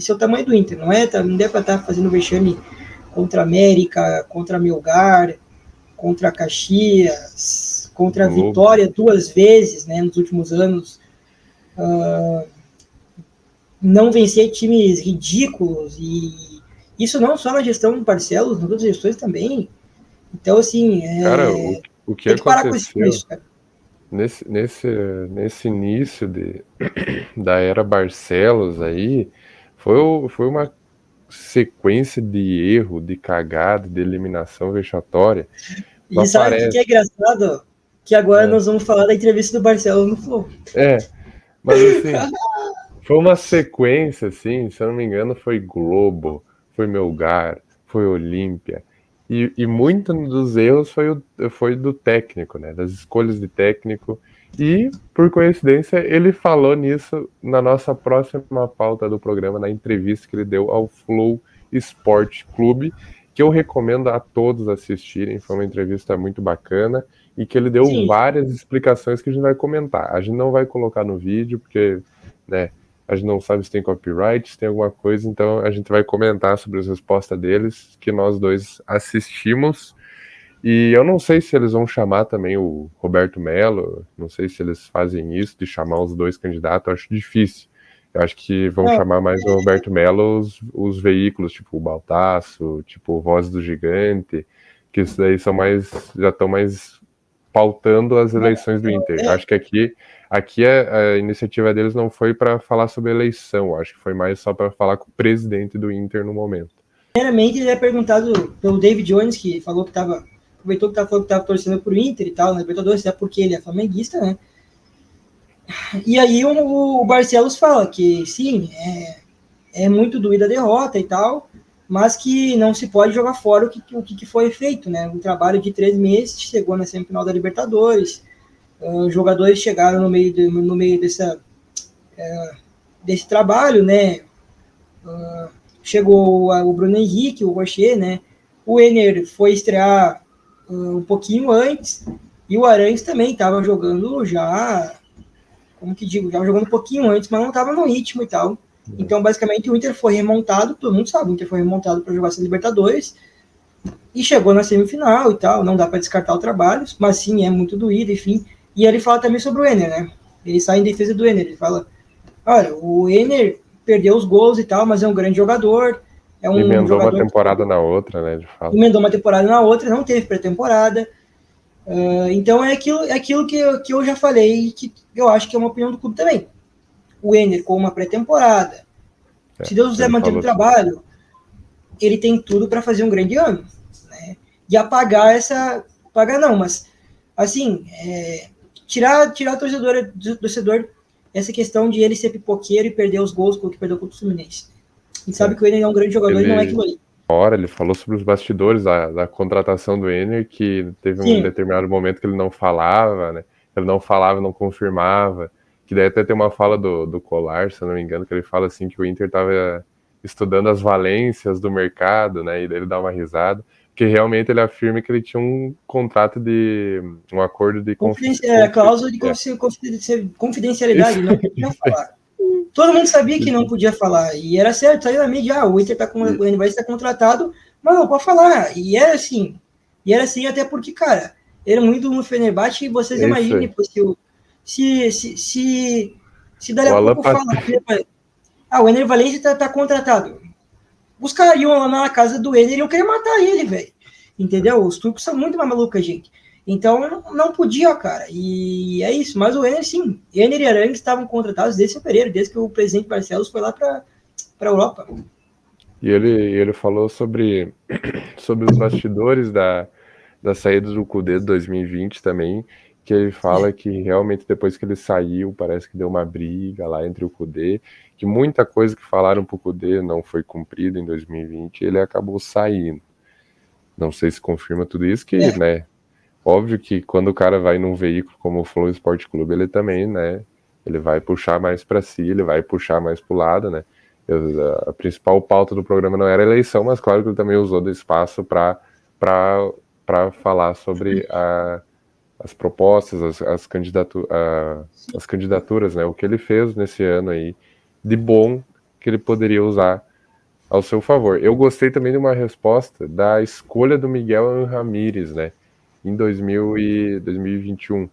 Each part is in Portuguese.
esse é o tamanho do Inter, não dá para estar fazendo vexame contra a América, contra a Melgar, contra a Caxias, contra a Vitória 2 vezes, né, nos últimos anos. Não vencer times ridículos, e isso não só na gestão do Barcelos, nas outras gestões também. Então, assim, cara, o que tem que parar com aconteceu isso, cara. nesse início da era Barcelos aí, foi uma sequência de erro, de cagada, de eliminação vexatória. E sabe o que é engraçado? Que agora nós vamos falar da entrevista do Barcelos no Flow. Mas assim, foi uma sequência, assim, se eu não me engano, foi Globo, foi Melgar, foi Olímpia. E muito dos erros foi do técnico, né? Das escolhas de técnico. E, por coincidência, ele falou nisso na nossa próxima pauta do programa, na entrevista que ele deu ao Flow Esporte Clube, que eu recomendo a todos assistirem. Foi uma entrevista muito bacana e que ele deu várias explicações que a gente vai comentar. A gente não vai colocar no vídeo, porque, né, a gente não sabe se tem copyright, se tem alguma coisa, então a gente vai comentar sobre as respostas deles, que nós dois assistimos. E eu não sei se eles vão chamar também o Roberto Melo, não sei se eles fazem isso, de chamar os dois candidatos, eu acho difícil. Eu acho que vão chamar mais o Roberto Melo os veículos, tipo o Baltaço, tipo Voz do Gigante, que isso daí já estão mais pautando as eleições do Inter. Acho que aqui a iniciativa deles não foi para falar sobre eleição, acho que foi mais só para falar com o presidente do Inter no momento. Primeiramente, ele é perguntado pelo David Jones, que falou que aproveitou que estava torcendo pro Inter e tal, na Libertadores, até porque ele é flamenguista, né? E aí o Barcelos fala que sim, é muito doída a derrota e tal, mas que não se pode jogar fora o que foi feito, né? Um trabalho de 3 meses, chegou na semifinal da Libertadores, os jogadores chegaram no meio desse trabalho, né? Chegou o Bruno Henrique, o Rocher, né? O Ener foi estrear um pouquinho antes, e o Arangues também estava jogando já, como que digo, já jogando um pouquinho antes, mas não estava no ritmo e tal. Então, basicamente, o Inter foi remontado, todo mundo sabe, o Inter foi remontado para jogar essa Libertadores, e chegou na semifinal e tal, não dá para descartar o trabalho, mas sim, é muito doído, enfim. E ele fala também sobre o Ener, né? Ele sai em defesa do Ener, ele fala, olha, o Ener perdeu os gols e tal, mas é um grande jogador, é um emendou jogador uma temporada na outra, né, de fato. Emendou uma temporada na outra, não teve pré-temporada, então é aquilo que eu já falei, que eu acho que é uma opinião do clube também. O Ener com uma pré-temporada, se Deus quiser manter o trabalho, ele tem tudo para fazer um grande ano, né? E apagar mas assim, tirar o torcedor essa questão de ele ser pipoqueiro e perder os gols que perdeu contra o Fluminense. A gente sabe que o Ener é um grande jogador e não é aquilo ali. Ele falou sobre os bastidores da contratação do Ener, que teve um determinado momento que ele não falava, né? Ele não falava, não confirmava, que daí até tem uma fala do Colar, se eu não me engano, que ele fala assim que o Inter estava estudando as valências do mercado, né? E daí ele dá uma risada, porque realmente ele afirma que ele tinha um contrato um acordo de cláusula de confidencialidade, não podia falar. Todo mundo sabia que não podia falar, e era certo, saiu na mídia, o Inter vai estar contratado, mas não pode falar, e era assim até porque, cara, era muito no Fenerbahçe, e vocês imaginem, se dali a pouco fala, o Ener Valencia tá contratado, os caras iam lá na casa do Ener e iam querer matar ele, velho, entendeu? Os turcos são muito mais malucos, gente. Então, não podia, cara. E é isso. Mas o Ener, sim. Ener e Arangues estavam contratados desde fevereiro, desde que o presidente Barcelos foi lá para a Europa. E ele falou sobre os bastidores da saída do Kudê de 2020 também, que ele fala que realmente depois que ele saiu, parece que deu uma briga lá entre o Kudê, que muita coisa que falaram pro Kudê não foi cumprida em 2020, ele acabou saindo. Não sei se confirma tudo isso, né, óbvio que quando o cara vai num veículo como o Flow Esporte Clube, ele também, né, ele vai puxar mais para si, ele vai puxar mais pro lado, né. A principal pauta do programa não era a eleição, mas claro que ele também usou do espaço para falar sobre as propostas, as candidaturas, né, o que ele fez nesse ano aí de bom que ele poderia usar ao seu favor. Eu gostei também de uma resposta da escolha do Miguel Ramírez, né, em 2021,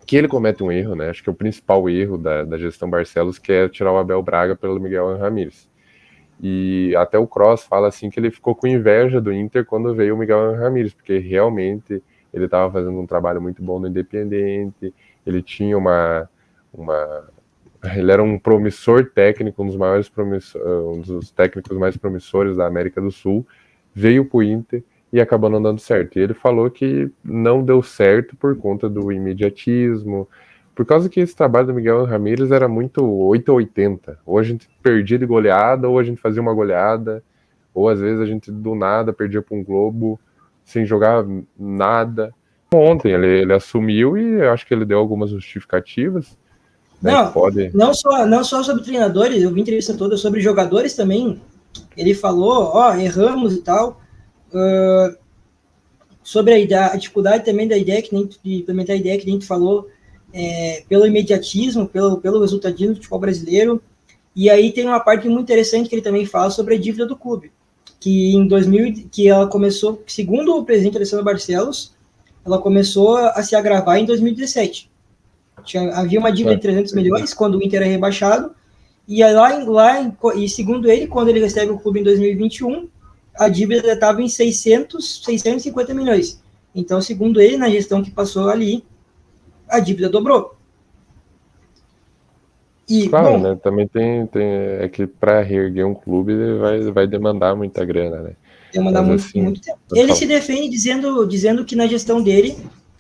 que ele comete um erro, né, acho que é o principal erro da gestão Barcelos, que é tirar o Abel Braga pelo Miguel Ramírez. E até o Kroos fala assim que ele ficou com inveja do Inter quando veio o Miguel Ramírez, porque realmente ele estava fazendo um trabalho muito bom no Independiente, ele tinha ele era um promissor técnico, um dos técnicos mais promissores da América do Sul, veio para o Inter e acabou não dando certo. E ele falou que não deu certo por conta do imediatismo, por causa que esse trabalho do Miguel Ramírez era muito 8 ou 80. Ou a gente perdia de goleada, ou a gente fazia uma goleada, ou às vezes a gente do nada perdia para um Globo sem jogar nada. Ontem ele assumiu e eu acho que ele deu algumas justificativas. Né, não só sobre treinadores, eu vi entrevista toda sobre jogadores também. Ele falou, erramos e tal. Sobre a dificuldade também da ideia, que nem de implementar a ideia que nem tu falou, pelo imediatismo, pelo resultadismo do futebol brasileiro. E aí tem uma parte muito interessante que ele também fala sobre a dívida do clube, que em 2000, que ela começou, segundo o presidente Alessandro Barcelos, ela começou a se agravar em 2017. Havia uma dívida de 300 milhões quando o Inter era rebaixado, e e segundo ele, quando ele recebe o clube em 2021, a dívida estava em 650 milhões. Então, segundo ele, na gestão que passou ali, a dívida dobrou. E, claro, né? Também tem é que para reerguer um clube vai demandar muita grana, né? Demandar muito tempo. Ele se defende dizendo que na gestão dele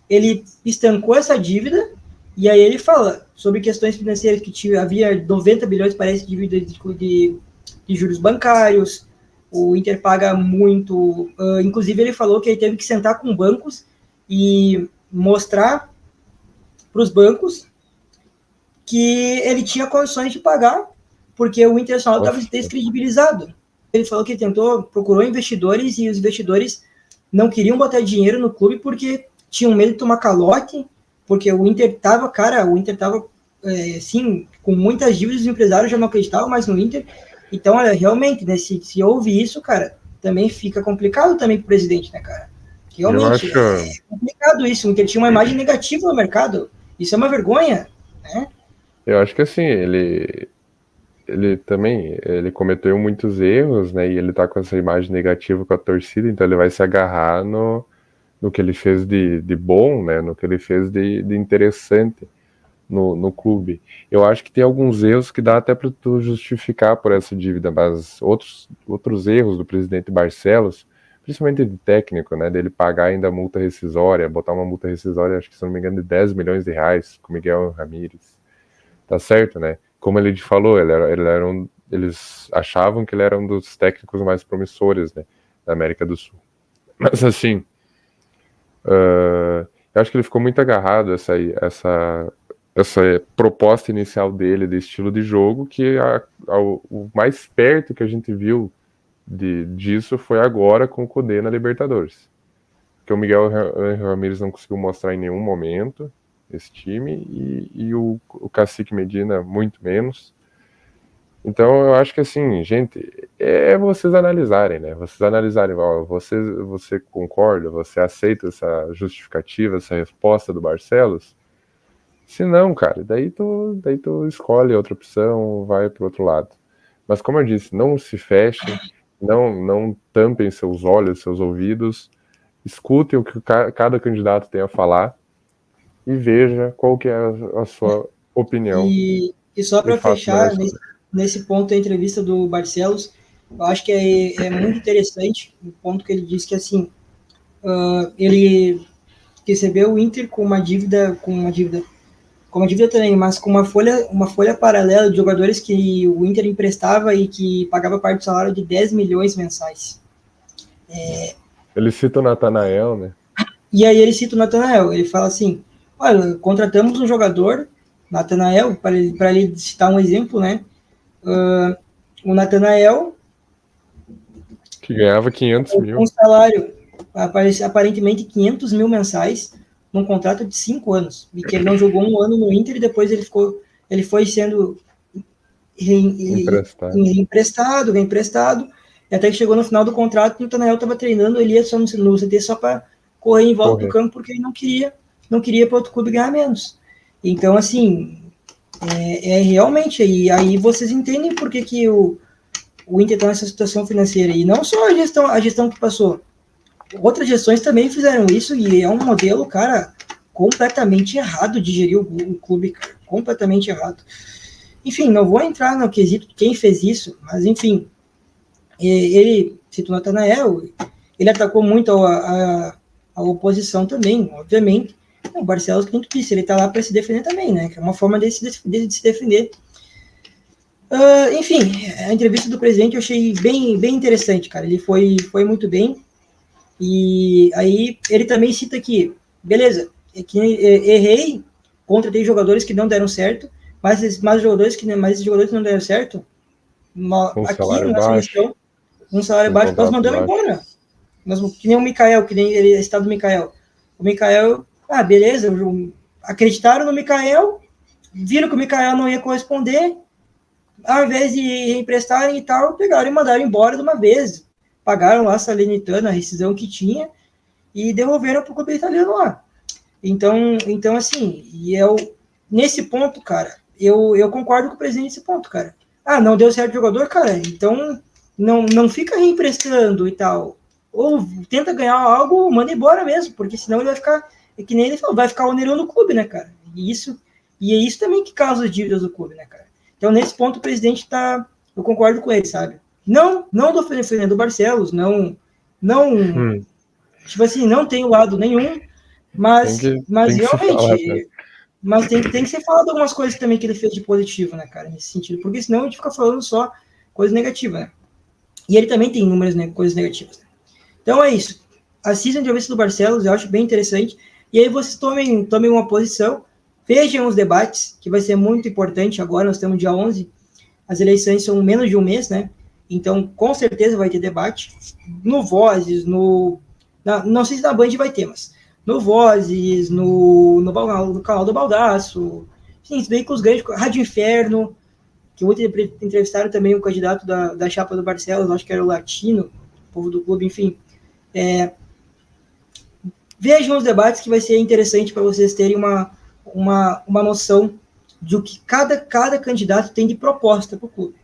ele estancou essa dívida, e aí ele fala sobre questões financeiras que havia 90 bilhões, parece, de dívida de juros bancários. O Inter paga muito. Inclusive, ele falou que ele teve que sentar com bancos e mostrar para os bancos que ele tinha condições de pagar, porque o Internacional estava descredibilizado. Ele falou que procurou investidores, e os investidores não queriam botar dinheiro no clube porque tinham medo de tomar calote, porque o Inter estava, assim, com muitas dívidas, os empresários já não acreditavam mais no Inter. Então, olha, realmente, né, se houve isso, cara, também fica complicado também para o presidente, né, cara? Realmente, é complicado isso. O Inter tinha uma imagem negativa no mercado. Isso é uma vergonha, né? Eu acho que, assim, ele cometeu muitos erros, né, e ele tá com essa imagem negativa com a torcida, então ele vai se agarrar no que ele fez de bom, né, no que ele fez de interessante no clube. Eu acho que tem alguns erros que dá até para tu justificar por essa dívida, mas outros erros do presidente Barcelos, principalmente de técnico, né, dele pagar ainda a multa rescisória, botar uma multa rescisória, acho que, se não me engano, de 10 milhões de reais com Miguel Ramírez. Tá certo, né? Como ele falou, eles achavam que ele era um dos técnicos mais promissores, né, da América do Sul. Mas, assim, eu acho que ele ficou muito agarrado a essa proposta inicial dele, de estilo de jogo, que o mais perto que a gente viu disso foi agora com o Cudê na Libertadores. Porque o Miguel Ramírez não conseguiu mostrar em nenhum momento esse time, e o Cacique Medina muito menos. Então eu acho que, assim, gente, vocês analisarem, né? Vocês analisarem, você concorda, você aceita essa justificativa, essa resposta do Barcelos? Se não, cara, daí tu escolhe outra opção, vai pro outro lado. Mas, como eu disse, não se fechem, não tampem seus olhos, seus ouvidos, escutem o que cada candidato tem a falar e veja qual que é a sua opinião. E só para fechar, nesse ponto da entrevista do Barcelos, eu acho que é muito interessante o ponto que ele disse que, assim, ele recebeu o Inter com uma dívida também, mas com uma folha paralela de jogadores que o Inter emprestava e que pagava parte do salário de 10 milhões mensais. Ele cita o Natanael, né? E aí ele cita o Natanael, ele fala assim, olha, contratamos um jogador, Natanael, para ele citar um exemplo, né? O Natanael, que ganhava 500 mil. Um salário, aparentemente 500 mil mensais, num contrato de 5 anos, e que ele não jogou um ano no Inter, e depois ele foi sendo emprestado, e até que chegou no final do contrato, o Natanael estava treinando, ele ia só no CT só para correr em volta do campo, porque ele não queria para outro clube ganhar menos. Então, assim, realmente, e aí vocês entendem por que o Inter está nessa situação financeira, e não só a gestão que passou, outras gestões também fizeram isso, e é um modelo, cara, completamente errado de gerir o clube, cara, completamente errado. Enfim, não vou entrar no quesito de quem fez isso, mas enfim, ele citou o Natanael, ele atacou muito a oposição também, obviamente. O Barcelos, que a gente disse, ele tá lá para se defender também, né? Que é uma forma de se defender. Enfim, a entrevista do presidente eu achei bem interessante, cara. Ele foi muito bem. E aí ele também cita que, beleza, que errei, contratei jogadores que não deram certo, mas esses jogadores que não deram certo, aqui na nossa gestão, um salário baixo, nós mandamos embora. Que nem o Mikael, que nem ele está do Mikael. O Mikael, beleza, acreditaram no Mikael, viram que o Mikael não ia corresponder, ao invés de reemprestarem e tal, pegaram e mandaram embora de uma vez. Pagaram lá a Salernitana, a rescisão que tinha, e devolveram para o clube italiano lá. Então assim, nesse ponto, cara, eu concordo com o presidente nesse ponto, cara. Não deu certo o jogador, cara, então não fica reemprestando e tal. Ou tenta ganhar algo, manda embora mesmo, porque senão ele vai ficar, que nem ele falou, vai ficar onerando o clube, né, cara? E é isso também que causa as dívidas do clube, né, cara? Então, nesse ponto, o presidente eu concordo com ele, sabe? Não do Fernando Barcelos, tipo assim, não tem lado nenhum, mas realmente, mas tem que ser falado algumas coisas também que ele fez de positivo, né, cara, nesse sentido, porque senão a gente fica falando só coisa negativa, né? E ele também tem inúmeras coisas negativas. Né? Então é isso. Assistam a entrevista do Barcelos, eu acho bem interessante. E aí vocês tomem uma posição, vejam os debates, que vai ser muito importante agora, nós estamos dia 11, as eleições são menos de um mês, né? Então, com certeza vai ter debate. No Vozes, não sei se na Band vai ter, mas no Vozes, no canal do Baldaço, sim, os veículos grandes, Rádio Inferno, que ontem entrevistaram também um candidato da chapa do Barcelos, acho que era o Latino, o povo do clube, enfim. Vejam os debates, que vai ser interessante para vocês terem uma noção de o que cada candidato tem de proposta para o clube.